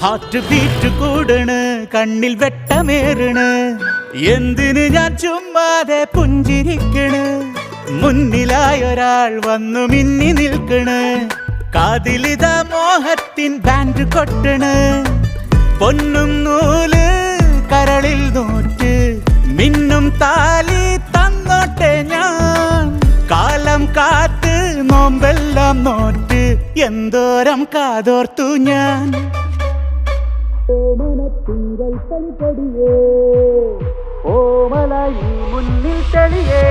Heart beat കൂടണ്, കണ്ണിൽ വെട്ടമേറണ്. എന്തിന് ഞാൻ ചുമ്മാതെ പുഞ്ചിരിക്കണ്? മുന്നിലായൊരാൾ വന്നു മിന്നി നിൽക്കണ്. കാതിലിതാ മോഹത്തിൻ ബാൻഡ് കൊട്ടണ്. പൊന്നും നൂല് കരളിൽ നോറ്റ് മിന്നും താലി തന്നോട്ടെ ഞാൻ. കാലം കാത്ത് നോമ്പെല്ലാം നോറ്റ് എന്തോരം കാതോർത്തു ഞാൻ. ഓമനത്തീരൽ തളിപടിയേ, ഓമലായി മുന്നിൽ തെളിയേ.